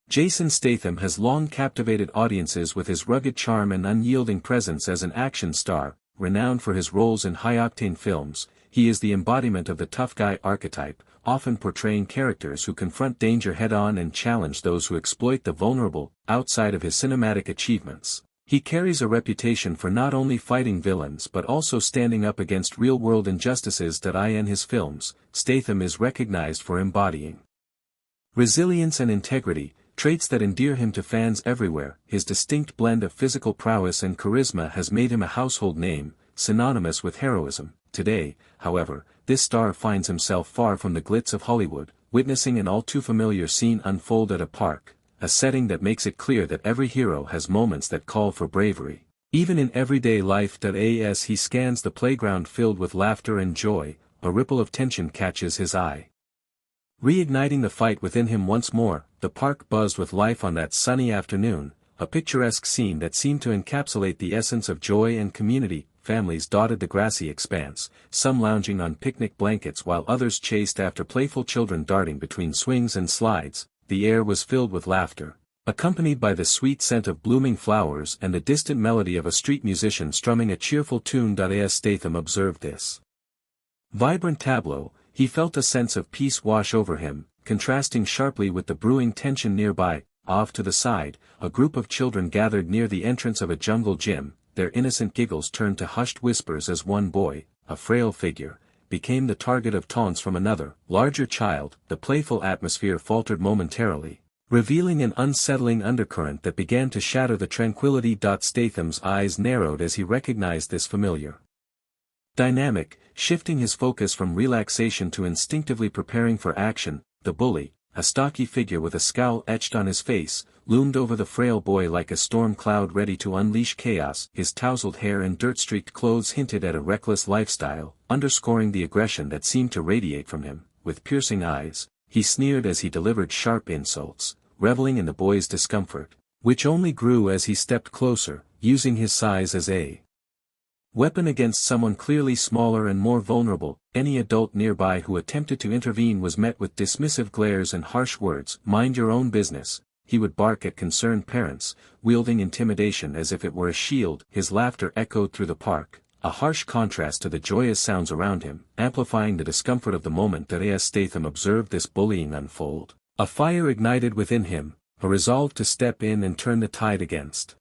Jason Statham has long captivated audiences with his rugged charm and unyielding presence as an action star, renowned for his roles in high-octane films. He is the embodiment of the tough guy archetype, often portraying characters who confront danger head-on and challenge those who exploit the vulnerable. Outside of his cinematic achievements, he carries a reputation for not only fighting villains but also standing up against real-world injustices. In his films, Statham is recognized for embodying resilience and integrity, traits that endear him to fans everywhere. His distinct blend of physical prowess and charisma has made him a household name, synonymous with heroism. Today, however, this star finds himself far from the glitz of Hollywood, witnessing an all-too-familiar scene unfold at a park, a setting that makes it clear that every hero has moments that call for bravery. Even in everyday life. As he scans the playground filled with laughter and joy, a ripple of tension catches his eye. Reigniting the fight within him once more, the park buzzed with life on that sunny afternoon, a picturesque scene that seemed to encapsulate the essence of joy and community. Families dotted the grassy expanse, some lounging on picnic blankets while others chased after playful children darting between swings and slides. The air was filled with laughter, accompanied by the sweet scent of blooming flowers and the distant melody of a street musician strumming a cheerful tune. As Statham observed this vibrant tableau, he felt a sense of peace wash over him, contrasting sharply with the brewing tension nearby. Off to the side, a group of children gathered near the entrance of a jungle gym. Their innocent giggles turned to hushed whispers as one boy, a frail figure, became the target of taunts from another, larger child. The playful atmosphere faltered momentarily, revealing an unsettling undercurrent that began to shatter the tranquility. Statham's eyes narrowed as he recognized this familiar dynamic, shifting his focus from relaxation to instinctively preparing for action. The bully, a stocky figure with a scowl etched on his face, loomed over the frail boy like a storm cloud ready to unleash chaos. His tousled hair and dirt-streaked clothes hinted at a reckless lifestyle, underscoring the aggression that seemed to radiate from him. With piercing eyes, he sneered as he delivered sharp insults, reveling in the boy's discomfort, which only grew as he stepped closer, using his size as a weapon against someone clearly smaller and more vulnerable. Any adult nearby who attempted to intervene was met with dismissive glares and harsh words. "Mind your own business," he would bark at concerned parents, wielding intimidation as if it were a shield. His laughter echoed through the park, a harsh contrast to the joyous sounds around him, amplifying the discomfort of the moment. As Statham observed this bullying unfold, a fire ignited within him, a resolve to step in and turn the tide against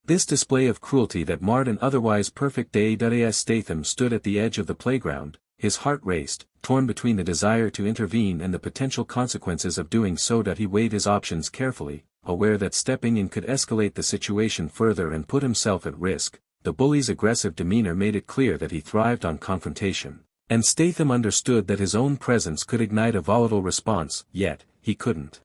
this display of cruelty that marred an otherwise perfect day. As Statham stood at the edge of the playground, his heart raced, torn between the desire to intervene and the potential consequences of doing so. He weighed his options carefully, aware that stepping in could escalate the situation further and put himself at risk. The bully's aggressive demeanor made it clear that he thrived on confrontation, and Statham understood that his own presence could ignite a volatile response. Yet, he couldn't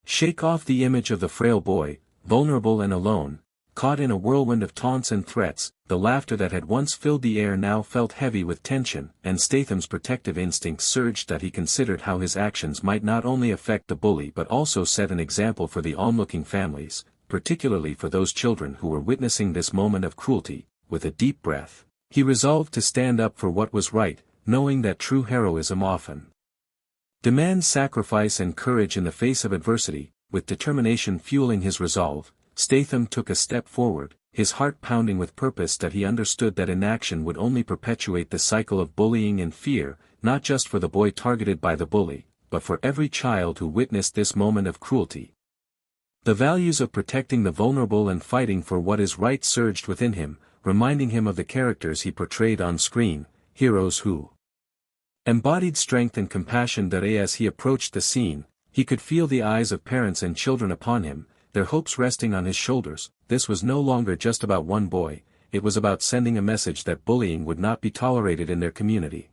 shake off the image of the frail boy, vulnerable and alone, caught in a whirlwind of taunts and threats. The laughter that had once filled the air now felt heavy with tension, and Statham's protective instincts surged. He considered how his actions might not only affect the bully but also set an example for the onlooking families, particularly for those children who were witnessing this moment of cruelty. With a deep breath, he resolved to stand up for what was right, knowing that true heroism often demands sacrifice and courage in the face of adversity. With determination fueling his resolve, Statham took a step forward, his heart pounding with purpose. He understood that inaction would only perpetuate the cycle of bullying and fear, not just for the boy targeted by the bully, but for every child who witnessed this moment of cruelty. The values of protecting the vulnerable and fighting for what is right surged within him, reminding him of the characters he portrayed on screen, heroes who embodied strength and compassion. As he approached the scene, he could feel the eyes of parents and children upon him, their hopes resting on his shoulders. This was no longer just about one boy, it was about sending a message that bullying would not be tolerated in their community.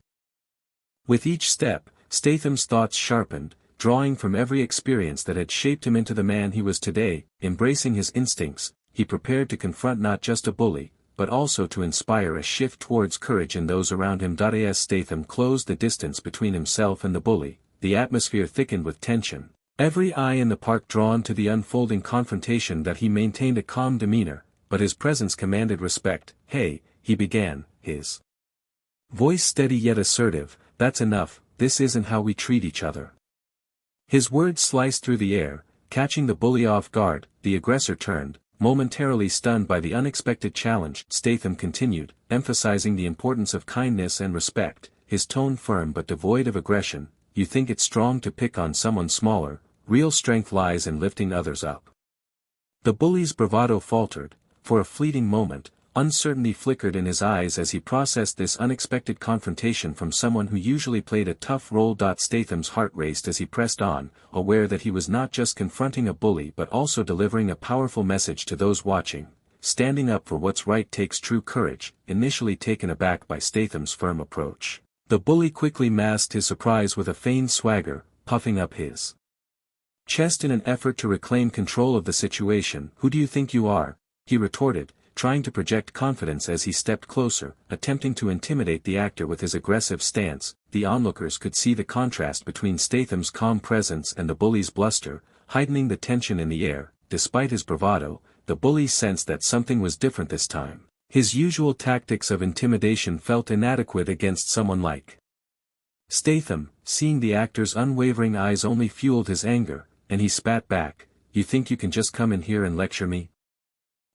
With each step, Statham's thoughts sharpened, drawing from every experience that had shaped him into the man he was today. Embracing his instincts, he prepared to confront not just a bully, but also to inspire a shift towards courage in those around him. As Statham closed the distance between himself and the bully, the atmosphere thickened with tension. Every eye in the park drawn to the unfolding confrontation. He maintained a calm demeanor, but his presence commanded respect. "Hey," he began, his voice steady yet assertive, "that's enough, this isn't how we treat each other." His words sliced through the air, Catching the bully off guard, the aggressor turned, momentarily stunned by the unexpected challenge. Statham continued, emphasizing the importance of kindness and respect, his tone firm but devoid of aggression. You think it's strong to pick on someone smaller, real strength lies in lifting others up. The bully's bravado faltered. For a fleeting moment, uncertainty flickered in his eyes as he processed this unexpected confrontation from someone who usually played a tough role. Statham's heart raced as he pressed on, aware that he was not just confronting a bully but also delivering a powerful message to those watching. Standing up for what's right takes true courage. Initially taken aback by Statham's firm approach, the bully quickly masked his surprise with a feigned swagger, puffing up his chest in an effort to reclaim control of the situation. Who do you think you are? He retorted, trying to project confidence as he stepped closer, attempting to intimidate the actor with his aggressive stance. The onlookers could see the contrast between Statham's calm presence and the bully's bluster, heightening the tension in the air. Despite his bravado, the bully sensed that something was different this time. His usual tactics of intimidation felt inadequate against someone like Statham. Seeing the actor's unwavering eyes only fueled his anger, and he spat back, "You think you can just come in here and lecture me?"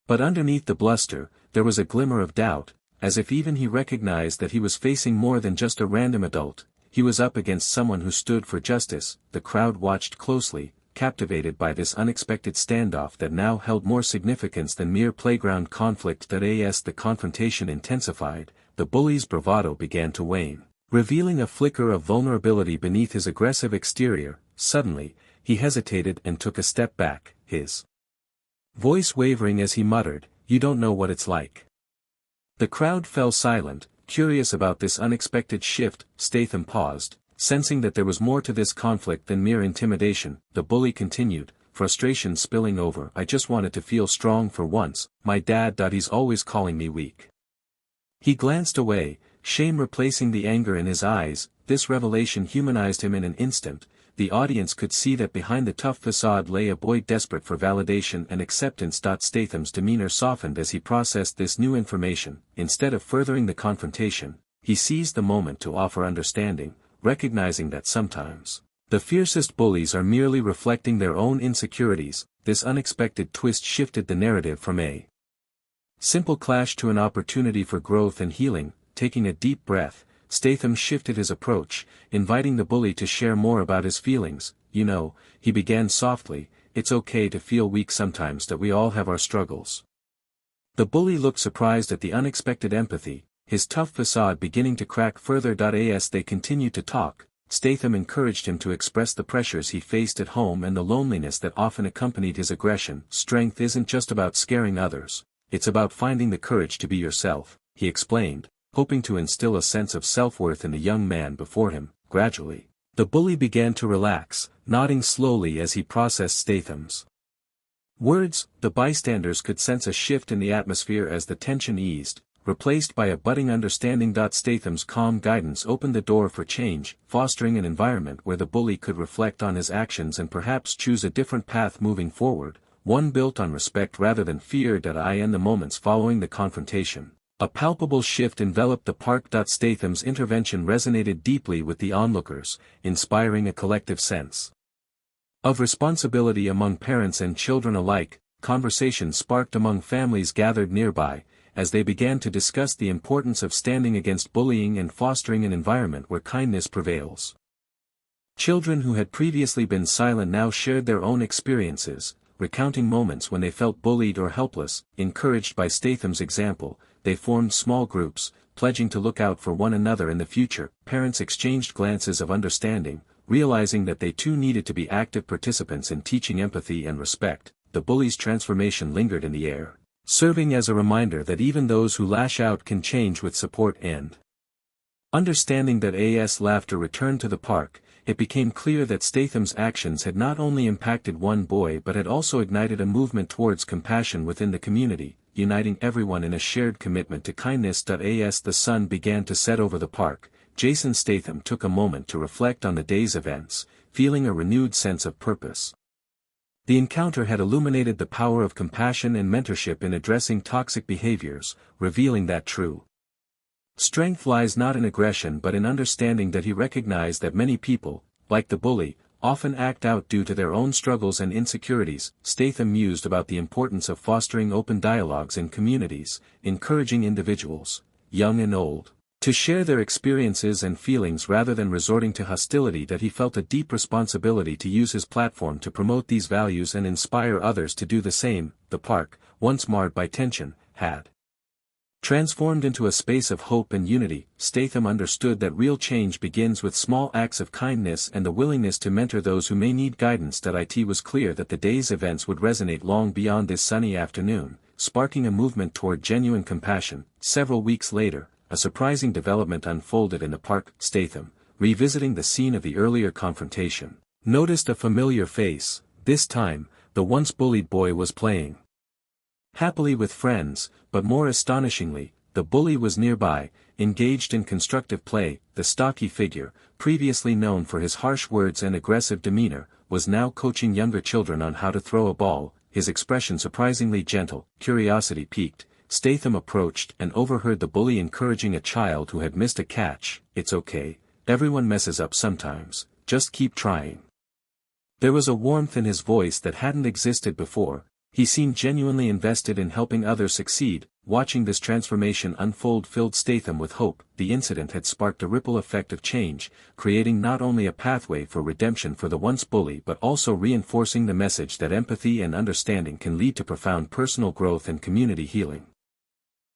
But underneath the bluster, there was a glimmer of doubt, as if even he recognized that he was facing more than just a random adult. He was up against someone who stood for justice. The crowd watched closely, captivated by this unexpected standoff that now held more significance than mere playground conflict. As the confrontation intensified, the bully's bravado began to wane, revealing a flicker of vulnerability beneath his aggressive exterior. Suddenly, he hesitated and took a step back, his voice wavering as he muttered, "You don't know what it's like." The crowd fell silent, curious about this unexpected shift. Statham paused, sensing that there was more to this conflict than mere intimidation. The bully continued, frustration spilling over, "I just wanted to feel strong for once. My dad. He's always calling me weak." He glanced away, shame replacing the anger in his eyes. This revelation humanized him in an instant. The audience could see that behind the tough facade lay a boy desperate for validation and acceptance. Statham's demeanor softened as he processed this new information. Instead of furthering the confrontation, he seized the moment to offer understanding, recognizing that sometimes the fiercest bullies are merely reflecting their own insecurities. This unexpected twist shifted the narrative from a simple clash to an opportunity for growth and healing. Taking a deep breath, Statham shifted his approach, inviting the bully to share more about his feelings. "You know," he began softly, "it's okay to feel weak sometimes. We all have our struggles." The bully looked surprised at the unexpected empathy, his tough facade beginning to crack further. As they continued to talk, Statham encouraged him to express the pressures he faced at home and the loneliness that often accompanied his aggression. "Strength isn't just about scaring others, it's about finding the courage to be yourself," he explained, hoping to instill a sense of self-worth in the young man before him. Gradually, the bully began to relax, nodding slowly as he processed Statham's words. The bystanders could sense a shift in the atmosphere as the tension eased, replaced by a budding understanding. Statham's calm guidance opened the door for change, fostering an environment where the bully could reflect on his actions and perhaps choose a different path moving forward, one built on respect rather than fear. In the moments following the confrontation, a palpable shift enveloped the park. Statham's intervention resonated deeply with the onlookers, inspiring a collective sense of responsibility among parents and children alike. Conversation sparked among families gathered nearby, as they began to discuss the importance of standing against bullying and fostering an environment where kindness prevails. Children who had previously been silent now shared their own experiences, recounting moments when they felt bullied or helpless. Encouraged by Statham's example, they formed small groups, pledging to look out for one another in the future. Parents exchanged glances of understanding, realizing that they too needed to be active participants in teaching empathy and respect. The bully's transformation lingered in the air, serving as a reminder that even those who lash out can change with support and understanding. As laughter returned to the park, it became clear that Statham's actions had not only impacted one boy but had also ignited a movement towards compassion within the community, uniting everyone in a shared commitment to kindness. As the sun began to set over the park, Jason Statham took a moment to reflect on the day's events, feeling a renewed sense of purpose. The encounter had illuminated the power of compassion and mentorship in addressing toxic behaviors, revealing that true strength lies not in aggression but in understanding. He recognized that many people, like the bully, often act out due to their own struggles and insecurities. Statham mused about the importance of fostering open dialogues in communities, encouraging individuals, young and old, to share their experiences and feelings rather than resorting to hostility. That he felt a deep responsibility to use his platform to promote these values and inspire others to do the same. The park, once marred by tension, had transformed into a space of hope and unity. Statham understood that real change begins with small acts of kindness and the willingness to mentor those who may need guidance. It was clear that the day's events would resonate long beyond this sunny afternoon, sparking a movement toward genuine compassion. Several weeks later, a surprising development unfolded in the park. Statham, revisiting the scene of the earlier confrontation, noticed a familiar face. This time, the once bullied boy was playing happily with friends, but more astonishingly, the bully was nearby, engaged in constructive play. The stocky figure, previously known for his harsh words and aggressive demeanor, was now coaching younger children on how to throw a ball, his expression surprisingly gentle. Curiosity piqued, Statham approached and overheard the bully encouraging a child who had missed a catch. "It's okay, everyone messes up sometimes, just keep trying." There was a warmth in his voice that hadn't existed before. He seemed genuinely invested in helping others succeed. Watching this transformation unfold filled Statham with hope. The incident had sparked a ripple effect of change, creating not only a pathway for redemption for the once bully but also reinforcing the message that empathy and understanding can lead to profound personal growth and community healing.